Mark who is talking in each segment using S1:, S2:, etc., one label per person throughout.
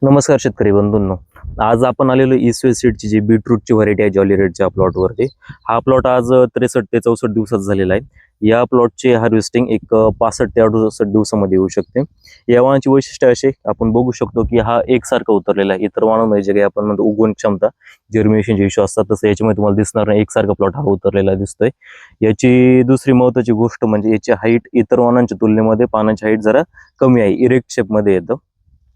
S1: नमस्कार शेतकरी बंधूंनो. आज आपण आलेलो ईस्ट सीडची जी बीटरूटची व्हरायटी आहे जॉली रेडच्या प्लॉटवरती. हा प्लॉट आज 63 ते 64 दिवसात झालेला आहे. या प्लॉटची हार्वेस्टिंग एक 65 ते 68 दिवसामध्ये येऊ शकते. या वाणाची वैशिष्ट्य असे आपण बघू शकतो की हा एकसारखा उतरलेला आहे. इतर वाणांमध्ये जे काही आपण म्हणतो उगवण क्षमता जर्मिनेशनचे इश्यू असतात तसं याच्यामध्ये तुम्हाला दिसणार नाही, एकसारखा प्लॉट हा उतरलेला दिसतोय. याची दुसरी महत्त्वाची गोष्ट म्हणजे याची हाईट इतर वाणांच्या तुलनेमध्ये पानाची हाईट जरा कमी आहे, इरेक्ट शेपमध्ये येतं.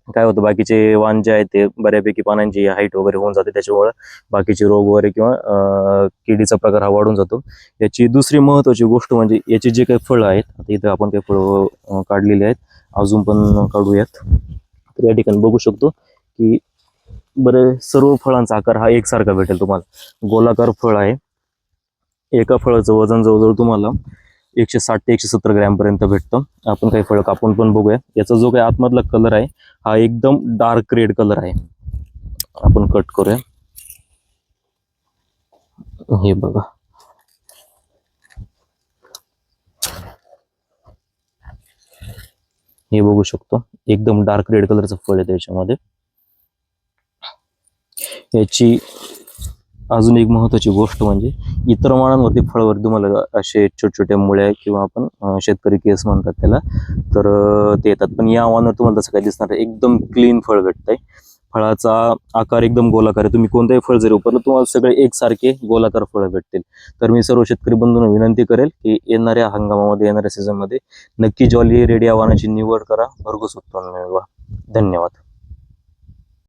S1: काय होतं बाकीचे वाण जे आहेत ते बऱ्यापैकी पानांची हाईट वगैरे होऊन जाते, त्याच्यामुळे बाकीचे रोग वगैरे किंवा किडीचा प्रकार हा वाढून जातो. याची दुसरी महत्त्वाची गोष्ट म्हणजे याचे जे काही फळं आहेत, आता इथं आपण काही फळं काढलेली आहेत, अजून पण काढूयात. तर या ठिकाणी बघू शकतो की बरे सर्व फळांचा आकार हा एकसारखा भेटेल तुम्हाला. गोलाकार फळ आहे. एका फळाचं वजन जवळजवळ तुम्हाला 160 ते 170 ग्रॅम पर्यंत भेटतं. आपण काही फळं कापून पण बघूया. याचा जो काही आतमधला कलर आहे हा एकदम डार्क रेड कलर आहे. आपण कट करूया. हे बघा, हे बघू शकतो एकदम डार्क रेड कलरचं फळ आहे त्याच्यामध्ये. याची अजून एक महत्त्वाची गोष्ट म्हणजे इतर वाणांवरती फळावरती तुम्हाला असे छोटे छोटे मुळ्या किंवा आपण शेतकरी केस म्हणतात त्याला, तर ते येतात. पण या वाणावर तुम्हाला तसं काही दिसणार नाही, एकदम क्लीन फळ भेटतंय. फळाचा आकार एकदम गोलाकार आहे. तुम्ही कोणतेही फळ जरी वापरलं तुम्हाला सगळे एकसारखे गोलाकार फळं भेटतील. तर मी सर्व शेतकरी बंधूंना विनंती करेल की येणाऱ्या हंगामामध्ये, येणाऱ्या सीझनमध्ये नक्की जॉली रेड या वाणाची निवड करा, भरघोस उत्पन्न मिळवा. धन्यवाद.